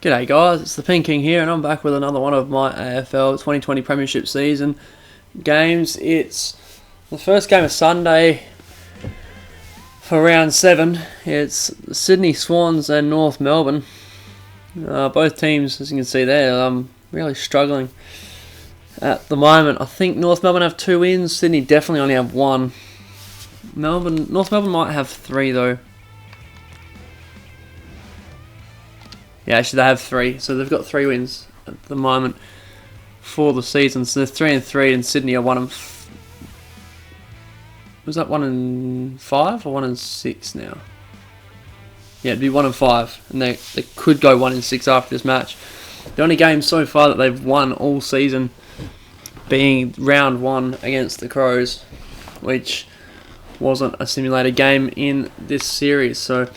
G'day guys, it's the Pink King here and I'm back with another one of my AFL 2020 Premiership season games. It's the first game of Sunday for round 7. It's the Sydney Swans and North Melbourne. Both teams, as you can see there, really struggling at the moment. I think North Melbourne have 2 wins, Sydney definitely only have 1. North Melbourne might have 3 though. Yeah, actually they have 3, so they've got 3 wins at the moment for the season. So they're 3-3, and Sydney are 1 was that 1-5 or 1-6 now? Yeah, it'd be 1-5, and they could go 1-6 after this match. The only game so far that they've won all season being round 1 against the Crows, which wasn't a simulated game in this series. So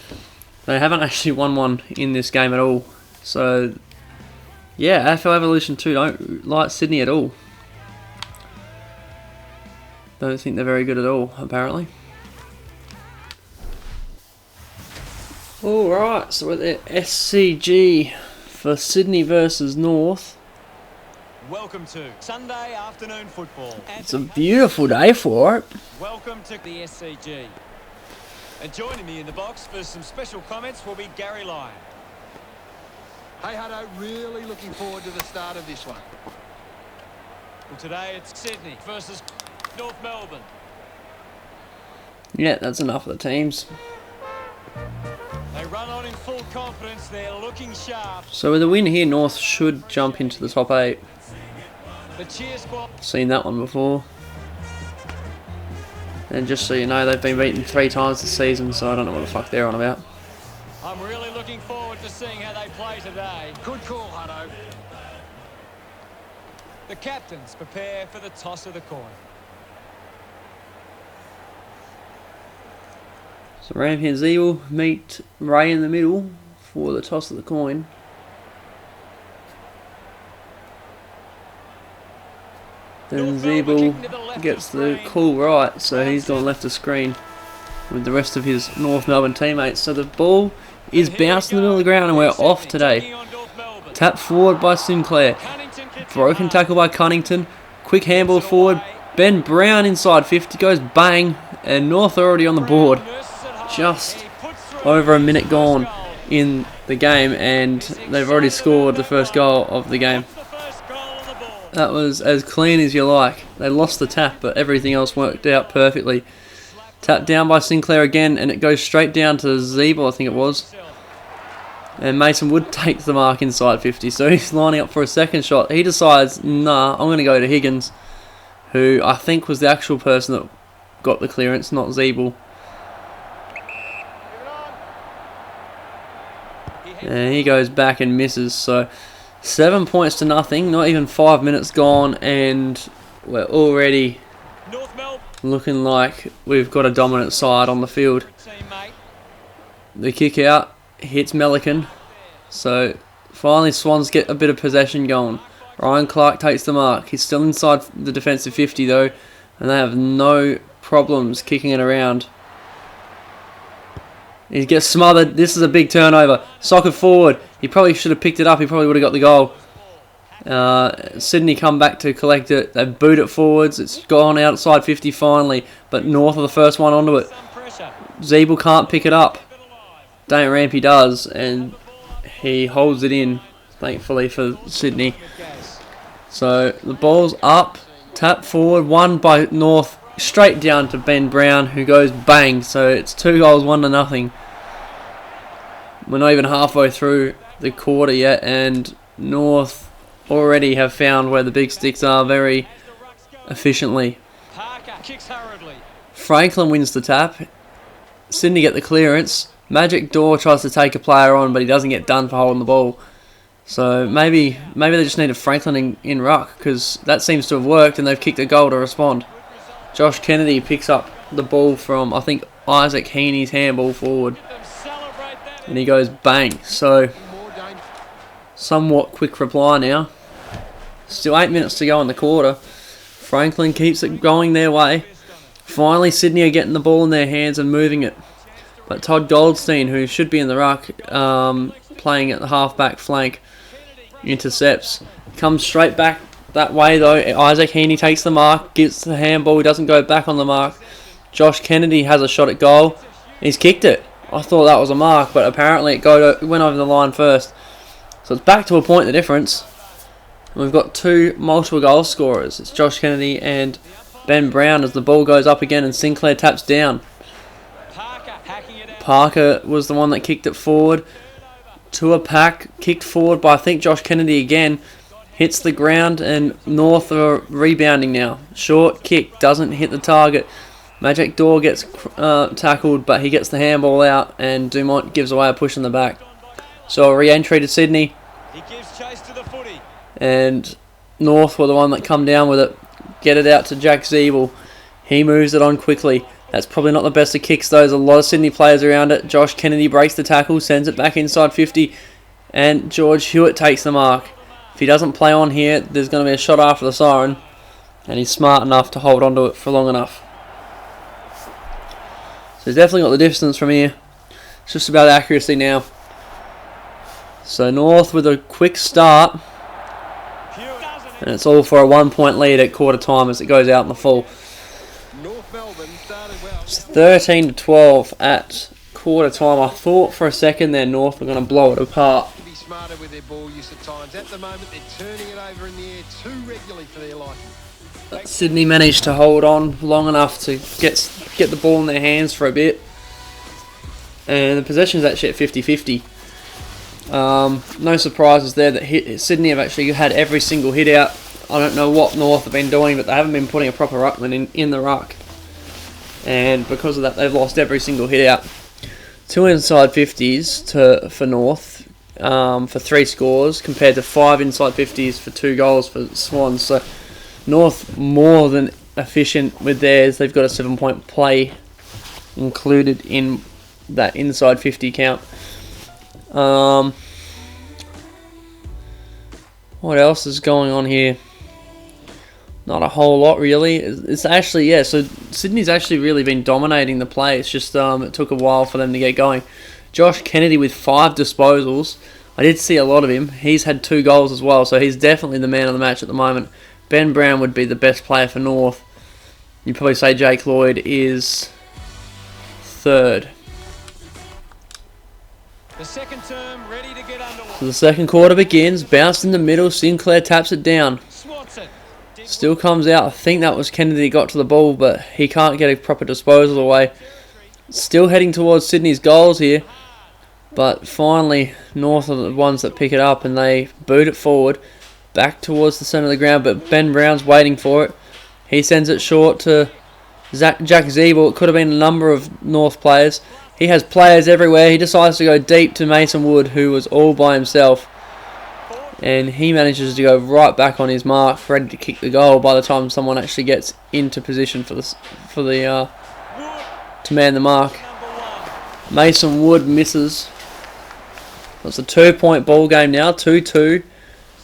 they haven't actually won one in this game at all. So, yeah, AFL Evolution 2 don't like Sydney at all. Don't think they're very good at all, apparently. Alright, so we're at SCG for Sydney versus North. Welcome to Sunday afternoon football. It's a beautiful day for it. Welcome to the SCG. And joining me in the box for some special comments will be Gary Lyon. Hey Hutto, really looking forward to the start of this one. Well, today it's Sydney versus North Melbourne. Yeah, that's enough of the teams. They run on in full confidence, they're looking sharp. So with a win here, North should jump into the top 8. The cheer squad. Seen that one before. And just so you know, they've been beaten 3 times this season, so I don't know what the fuck they're on about. I'm really looking forward to seeing how they play today. Good call, Hutto. The captains prepare for the toss of the coin. So Rampy and Z will meet Ray in the middle for the toss of the coin. Then Zeeble gets the call right, so he's gone left of screen with the rest of his North Melbourne teammates. So the ball is bounced in the middle of the ground and we're off today. Tap forward by Sinclair. Broken tackle by Cunnington. Quick handball forward. Ben Brown inside 50 goes bang, and North are already on the board. Just over a minute gone in the game and they've already scored the first goal of the game. That was as clean as you like. They lost the tap, but everything else worked out perfectly. Tap down by Sinclair again, and it goes straight down to Zeeble, I think it was. And Mason Wood takes the mark inside 50, so he's lining up for a second shot. He decides, nah, I'm going to go to Higgins, who I think was the actual person that got the clearance, not Zeeble. And he goes back and misses, so 7 points to nothing, not even 5 minutes gone, and we're already looking like we've got a dominant side on the field. The kick out hits Melican, so finally Swans get a bit of possession going. Ryan Clark takes the mark. He's still inside the defensive 50 though, and they have no problems kicking it around. He gets smothered. This is a big turnover. Sock it forward. He probably should have picked it up. He probably would have got the goal. Sydney come back to collect it. They boot it forwards. It's gone outside 50 finally, but North are the first one onto it. Zeeble can't pick it up. Dane Rampy does, and he holds it in, thankfully for Sydney. So the ball's up. Tap forward. Won by North. Straight down to Ben Brown, who goes bang. So it's 2 goals, 1-0. We're not even halfway through the quarter yet, and North already have found where the big sticks are very efficiently. Franklin wins the tap. Sydney get the clearance. Magic Door tries to take a player on, but he doesn't get done for holding the ball. So maybe they just need a Franklin in ruck, because that seems to have worked, and they've kicked a goal to respond. Josh Kennedy picks up the ball from, I think, Isaac Heaney's handball forward. And he goes bang. So, somewhat quick reply now. Still 8 minutes to go in the quarter. Franklin keeps it going their way. Finally, Sydney are getting the ball in their hands and moving it. But Todd Goldstein, who should be in the ruck, playing at the half-back flank. Intercepts. Comes straight back that way though. Isaac Heaney takes the mark, gets the handball, he doesn't go back on the mark. Josh Kennedy has a shot at goal. He's kicked it. I thought that was a mark, but apparently it went over the line first. So it's back to a point the difference. And we've got two multiple goal scorers. It's Josh Kennedy and Ben Brown as the ball goes up again and Sinclair taps down. Parker was the one that kicked it forward. To a pack, kicked forward by I think Josh Kennedy again. Hits the ground and North are rebounding now. Short kick, doesn't hit the target. Magic Door gets tackled, but he gets the handball out and Dumont gives away a push in the back. So a re-entry to Sydney. He gives chase to the footy. And North were the one that come down with it. Get it out to Jack Zeeble. He moves it on quickly. That's probably not the best of kicks though. There's a lot of Sydney players around it. Josh Kennedy breaks the tackle, sends it back inside 50. And George Hewitt takes the mark. If he doesn't play on here, there's going to be a shot after the siren. And he's smart enough to hold onto it for long enough. So he's definitely got the distance from here. It's just about accuracy now. So North with a quick start. And it's all for a 1 point lead at quarter time as it goes out in the full. North Melbourne started well. It's 13-12 at quarter time. I thought for a second there North were going to blow it apart. To be smarter with their ball use at times. At the moment, they're turning it over in the air too regularly for their liking. But Sydney managed to hold on long enough to get the ball in their hands for a bit. And the possession is actually at 50-50. No surprises there that Sydney have actually had every single hit out. I don't know what North have been doing, but they haven't been putting a proper ruckman in the ruck. And because of that, they've lost every single hit out. 2 inside 50s for North for 3 scores, compared to 5 inside 50s for 2 goals for Swans. So North more than efficient with theirs. They've got a 7-point play included in that inside 50 count. What else is going on here? Not a whole lot really. It's actually, yeah, so Sydney's actually really been dominating the play. It's just it took a while for them to get going. Josh Kennedy with 5 disposals. I did see a lot of him. He's had 2 goals as well, so he's definitely the man of the match at the moment. Ben Brown would be the best player for North. You'd probably say Jake Lloyd is 3rd. The second term ready to get underway. So the second quarter begins. Bounced in the middle. Sinclair taps it down. Swatson. Still comes out. I think that was Kennedy got to the ball, but he can't get a proper disposal away. Still heading towards Sydney's goals here. But finally, North are the ones that pick it up and they boot it forward. Back towards the centre of the ground, but Ben Brown's waiting for it. He sends it short to Jack Zeeble. It could have been a number of North players. He has players everywhere. He decides to go deep to Mason Wood, who was all by himself. And he manages to go right back on his mark, ready to kick the goal by the time someone actually gets into position to man the mark. Mason Wood misses. It's a 2-point ball game now, 2-2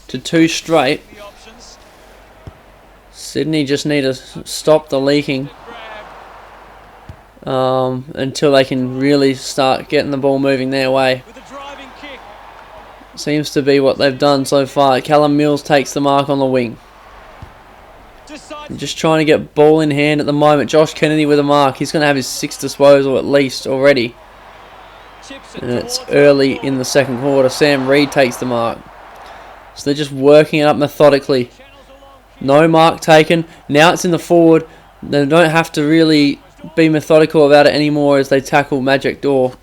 to 2 straight. Sydney just need to stop the leaking until they can really start getting the ball moving their way. Seems to be what they've done so far. Callum Mills takes the mark on the wing. Just trying to get ball in hand at the moment. Josh Kennedy with a mark. He's going to have his 6th disposal at least already. And it's early in the second quarter. Sam Reid takes the mark. So they're just working it up methodically. No mark taken. Now it's in the forward. They don't have to really be methodical about it anymore as they tackle Magic Door.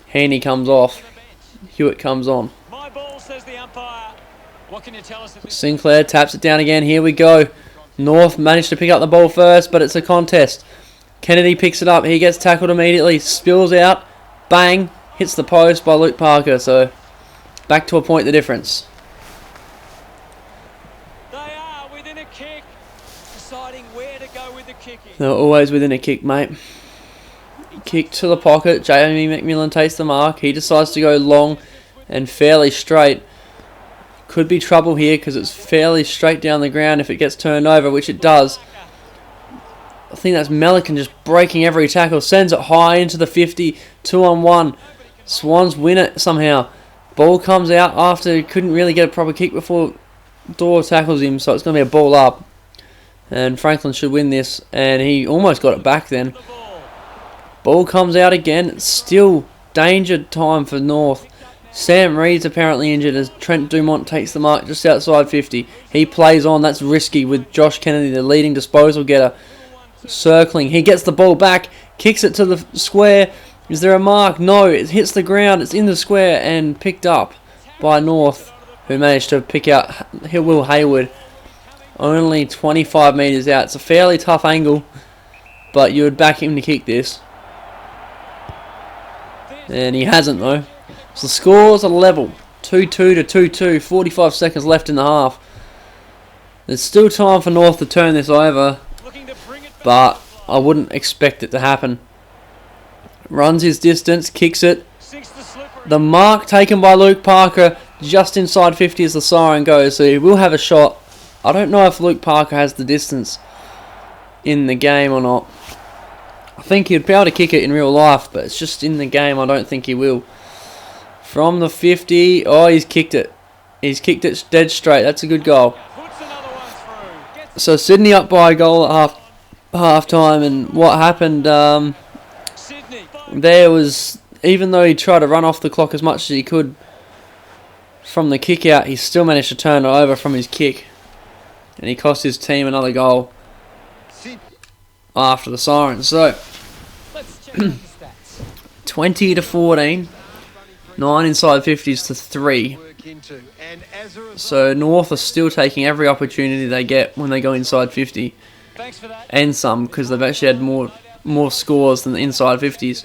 Haney comes off. Hewitt comes on. Sinclair taps it down again. Here we go. North managed to pick up the ball first, but it's a contest. Kennedy picks it up. He gets tackled immediately. Spills out. Bang. Hits the post by Luke Parker. So back to a point the difference. They are within a kick. Deciding where to go with the kicking. They're always within a kick, mate. Kick to the pocket. Jamie McMillan takes the mark. He decides to go long and fairly straight. Could be trouble here because it's fairly straight down the ground if it gets turned over, which it does. I think that's Melican just breaking every tackle. Sends it high into the 50. 2-on-1. Swans win it somehow. Ball comes out after he couldn't really get a proper kick before Dore tackles him, so it's going to be a ball up. And Franklin should win this, and he almost got it back then. Ball comes out again. It's still danger time for North. Sam Reed's apparently injured as Trent Dumont takes the mark just outside 50. He plays on. That's risky with Josh Kennedy, the leading disposal getter, circling. He gets the ball back, kicks it to the square. Is there a mark? No, it hits the ground. It's in the square and picked up by North, who managed to pick out Will Hayward. Only 25 metres out. It's a fairly tough angle, but you would back him to kick this. And he hasn't though. So the scores are level. 2-2 to 2-2. 45 seconds left in the half. There's still time for North to turn this over, but I wouldn't expect it to happen. Runs his distance, kicks it. The mark taken by Luke Parker just inside 50 as the siren goes, so he will have a shot. I don't know if Luke Parker has the distance in the game or not. I think he'd be able to kick it in real life, but it's just in the game I don't think he will. From the 50, oh, he's kicked it. He's kicked it dead straight. That's a good goal. So Sydney up by a goal at half time, and what happened there was, even though he tried to run off the clock as much as he could from the kick out, he still managed to turn it over from his kick, and he cost his team another goal after the siren. So 20 to 14, 9 inside 50s to 3. So North are still taking every opportunity they get when they go inside 50, and some, because they've actually had more scores than the inside 50s.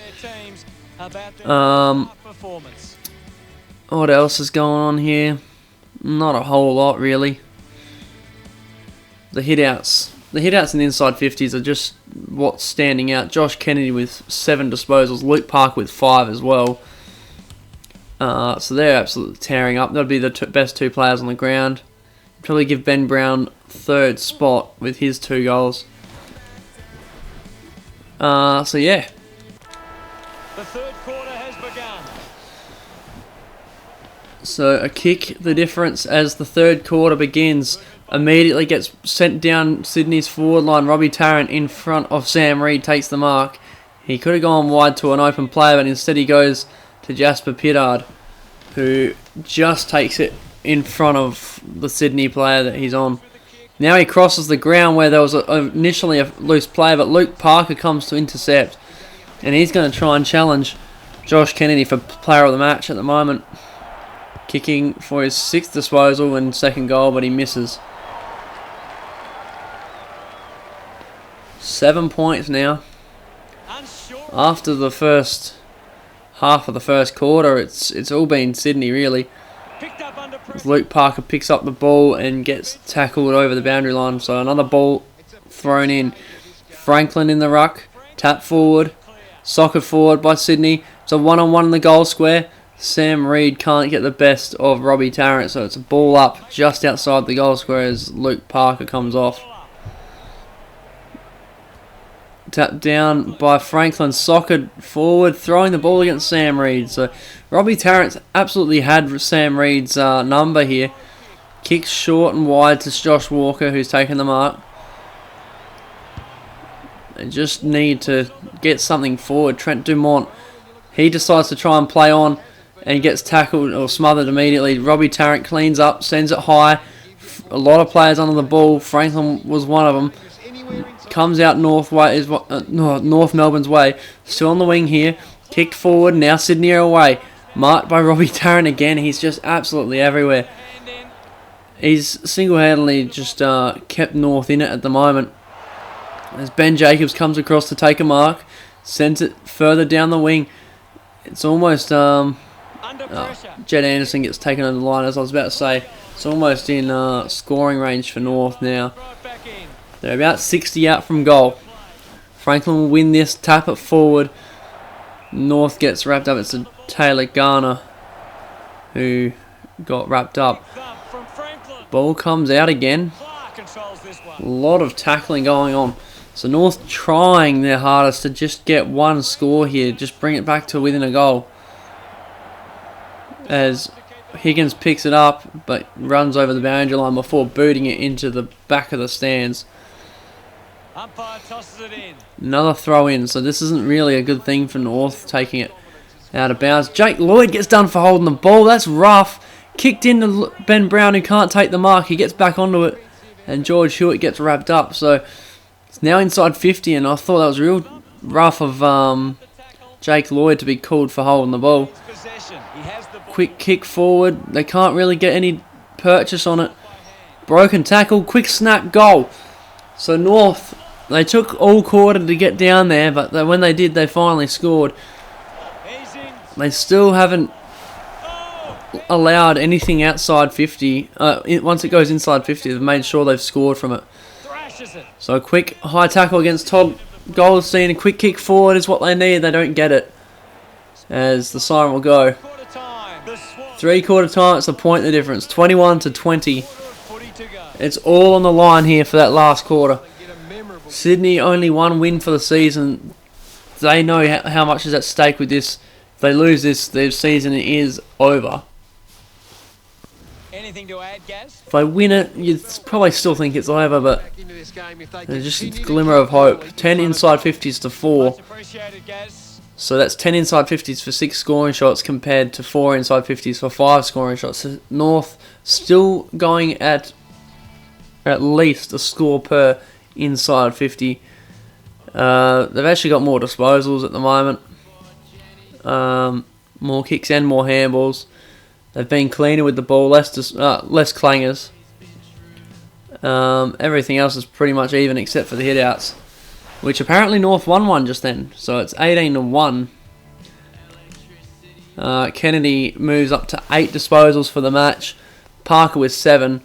What else is going on here? Not a whole lot really. The hitouts in the inside 50s are just what's standing out. Josh Kennedy with 7 disposals, Luke Park with 5 as well. So they're absolutely tearing up. That'll be the best 2 players on the ground. Probably give Ben Brown 3rd spot with his 2 goals. So yeah. The third quarter has begun. So a kick the difference as the third quarter begins. Immediately gets sent down Sydney's forward line. Robbie Tarrant in front of Sam Reed takes the mark. He could have gone wide to an open player, but instead he goes to Jasper Pittard, who just takes it in front of the Sydney player that he's on. Now he crosses the ground where there was initially a loose play, but Luke Parker comes to intercept, and he's going to try and challenge Josh Kennedy for player of the match at the moment. Kicking for his 6th disposal and 2nd goal, but he misses. 7 points now. After the first half of the first quarter, it's all been Sydney really. Luke Parker picks up the ball and gets tackled over the boundary line. So another ball thrown in. Franklin in the ruck. Tap forward. Soccer forward by Sydney. It's a one-on-one in the goal square. Sam Reed can't get the best of Robbie Tarrant, so it's a ball up just outside the goal square as Luke Parker comes off. Tapped down by Franklin, soccered forward, throwing the ball against Sam Reed. So Robbie Tarrant's absolutely had Sam Reed's number here. Kicks short and wide to Josh Walker, who's taken the mark. They just need to get something forward. Trent Dumont, he decides to try and play on and gets tackled or smothered immediately. Robbie Tarrant cleans up, sends it high. A lot of players under the ball. Franklin was one of them. Comes out North Melbourne's way. Still on the wing here. Kicked forward. Now Sydney are away. Marked by Robbie Tarrant again. He's just absolutely everywhere. He's single-handedly just kept North in it at the moment. As Ben Jacobs comes across to take a mark. Sends it further down the wing. It's almost... Jed Anderson gets taken over the line, as I was about to say. It's almost in scoring range for North now. They're about 60 out from goal. Franklin will win this, tap it forward. North gets wrapped up. It's a Taylor Garner who got wrapped up. Ball comes out again. A lot of tackling going on. So North trying their hardest to just get one score here. Just bring it back to within a goal. As Higgins picks it up, but runs over the boundary line before booting it into the back of the stands. Umpire tosses it in. Another throw in, so this isn't really a good thing for North, taking it out of bounds. Jake Lloyd gets done for holding the ball. That's rough. Kicked into Ben Brown, who can't take the mark. He gets back onto it, and George Hewitt gets wrapped up. So it's now inside 50, and I thought that was real rough of Jake Lloyd to be called for holding the ball. Quick kick forward. They can't really get any purchase on it. Broken tackle. Quick snap goal. So North, they took all quarter to get down there, but when they did, they finally scored. They still haven't allowed anything outside 50. Once it goes inside 50, they've made sure they've scored from it. So a quick high tackle against Todd Goldstein. A quick kick forward is what they need. They don't get it, as the siren will go. 3/4 time, it's a point the difference. 21-20. It's all on the line here for that last quarter. Sydney only one win for the season. They know how much is at stake with this. If they lose this, their season is over. Anything to add, Gaz? If they win it, you'd probably still think it's over, but there's just a glimmer of hope. 10 inside 50s to 4. Much appreciated, Gaz. So that's 10 inside 50s for 6 scoring shots compared to 4 inside 50s for 5 scoring shots. So North still going at least a score per inside 50. They've actually got more disposals at the moment. More kicks and more handballs. They've been cleaner with the ball, less clangers. Everything else is pretty much even except for the hit-outs, which apparently North won one just then. So it's 18-1. Kennedy moves up to 8 disposals for the match. Parker with 7.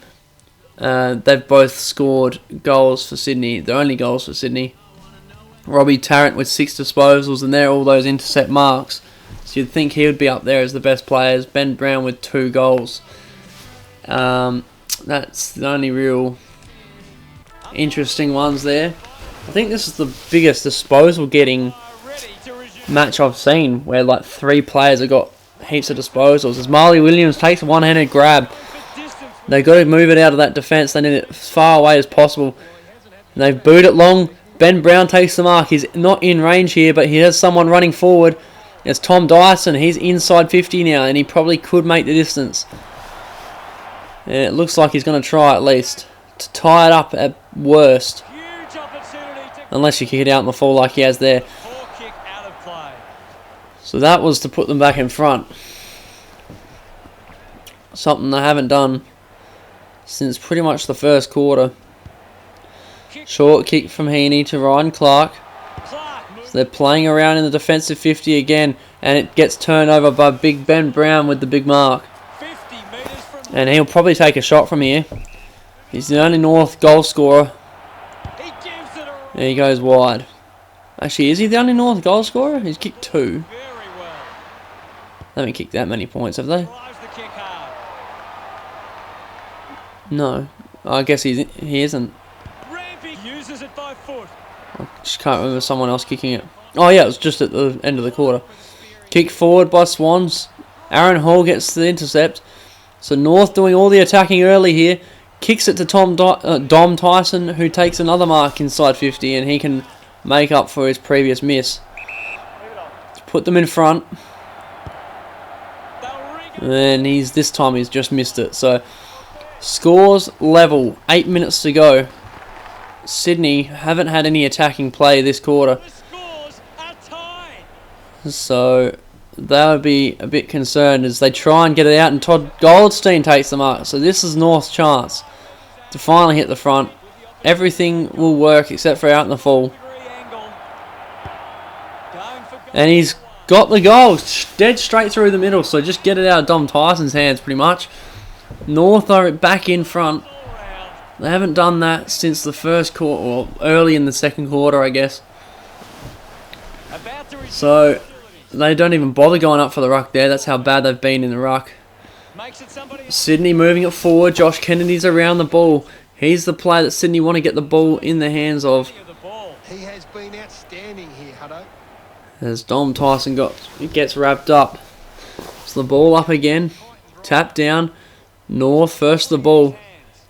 They've both scored goals for Sydney. The only goals for Sydney. Robbie Tarrant with 6 disposals, and they're all those intercept marks. So you'd think he would be up there as the best players. Ben Brown with 2 goals. That's the only real interesting ones there. I think this is the biggest disposal getting match I've seen, where like 3 players have got heaps of disposals. As Marley Williams takes a one-handed grab, they've got to move it out of that defence. They need it as far away as possible. And they've booed it long. Ben Brown takes the mark. He's not in range here, but he has someone running forward. It's Tom Dyson. He's inside 50 now, and he probably could make the distance. And it looks like he's going to try at least to tie it up at worst. Unless you kick it out in the fall like he has there. So that was to put them back in front. Something they haven't done since pretty much the first quarter. Short kick from Heaney to Ryan Clark. So they're playing around in the defensive 50 again, and it gets turned over by Big Ben Brown with the big mark. And he'll probably take a shot from here. He's the only North goal scorer. There he goes wide. Actually, is he the only North goal scorer? He's kicked 2. They haven't kicked that many points, have they? No. I guess he isn't. I just can't remember someone else kicking it. Oh yeah, it was just at the end of the quarter. Kick forward by Swans. Aaron Hall gets the intercept. So North doing all the attacking early here. Kicks it to Dom Tyson, who takes another mark inside 50, and he can make up for his previous miss. Put them in front. And this time he's just missed it. So scores level. 8 minutes to go. Sydney haven't had any attacking play this quarter. So they would be a bit concerned as they try and get it out, and Todd Goldstein takes the mark. So this is North's chance to finally hit the front. Everything will work except for out in the full. And he's got the goal. Dead straight through the middle. So just get it out of Dom Tyson's hands pretty much. North are back in front. They haven't done that since the first quarter, or early in the second quarter, I guess. So they don't even bother going up for the ruck there. That's how bad they've been in the ruck. Sydney moving it forward. Josh Kennedy's around the ball. He's the player that Sydney want to get the ball in the hands of. He has been outstanding here, Hutto. As Dom Tyson gets wrapped up. So the ball up again. Tap down. North first the ball.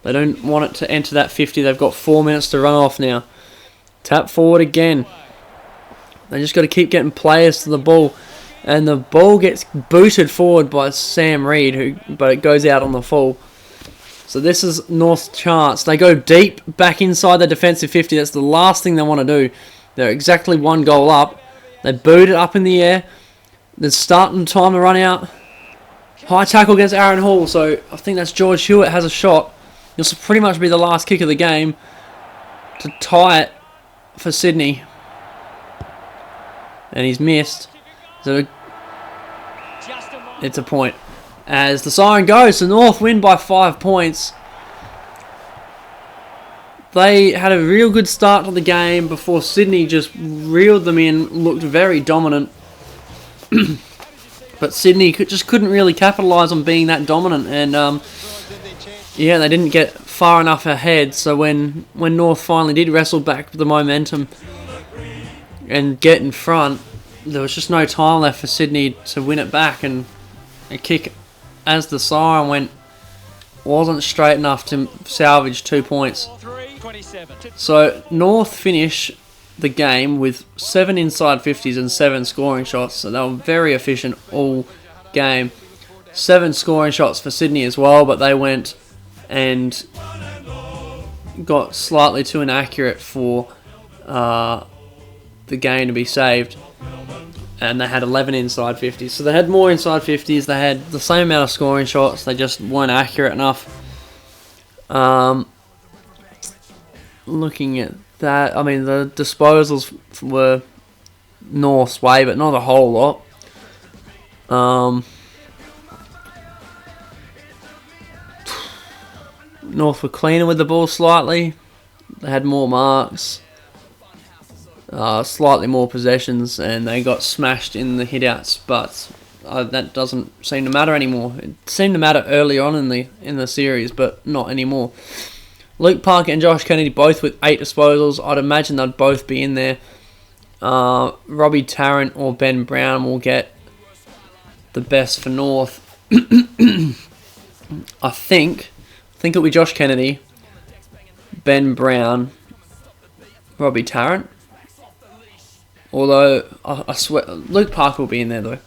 They don't want it to enter that 50. They've got 4 minutes to run off now. Tap forward again. They just got to keep getting players to the ball. And the ball gets booted forward by Sam Reid, but it goes out on the full. So this is North's chance. They go deep back inside the defensive 50. That's the last thing they want to do. They're exactly 1 goal up. They boot it up in the air. There's starting time to run out. High tackle against Aaron Hall. So I think that's George Hewitt has a shot. This will pretty much be the last kick of the game to tie it for Sydney. And he's missed. So it's a point. As the siren goes, the North win by 5 points. They had a real good start to the game before Sydney just reeled them in, looked very dominant. But Sydney just couldn't really capitalise on being that dominant. And yeah, they didn't get far enough ahead. So when North finally did wrestle back the momentum and get in front, there was just no time left for Sydney to win it back. And a kick as the siren went wasn't straight enough to salvage 2 points. So North finish the game with 7 inside 50s and 7 scoring shots. So they were very efficient all game. 7 scoring shots for Sydney as well, but they went and got slightly too inaccurate for the game to be saved. And they had 11 inside 50s. So they had more inside 50s. They had the same amount of scoring shots. They just weren't accurate enough. Looking at that, I mean, the disposals were North's way, but not a whole lot. North were cleaner with the ball slightly. They had more marks. Slightly more possessions, and they got smashed in the hitouts, but that doesn't seem to matter anymore. It seemed to matter early on in the series, but not anymore. Luke Parker and Josh Kennedy both with 8 disposals. I'd imagine they'd both be in there. Robbie Tarrant or Ben Brown will get the best for North. I think it'll be Josh Kennedy, Ben Brown, Robbie Tarrant. Although, I swear, Luke Parker will be in there though.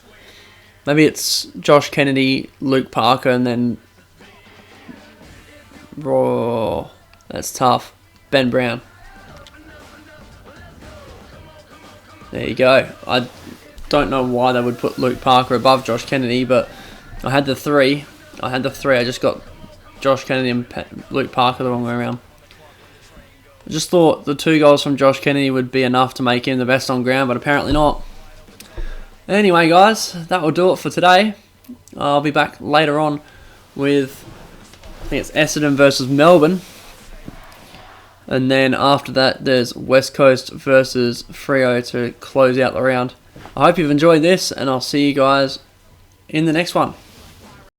Maybe it's Josh Kennedy, Luke Parker, and then... Oh, that's tough. Ben Brown. There you go. I don't know why they would put Luke Parker above Josh Kennedy, but I had the 3. I just got Josh Kennedy and Luke Parker the wrong way around. I just thought the 2 goals from Josh Kennedy would be enough to make him the best on ground, but apparently not. Anyway, guys, that will do it for today. I'll be back later on with, I think it's Essendon versus Melbourne. And then after that, there's West Coast versus Freo to close out the round. I hope you've enjoyed this, and I'll see you guys in the next one.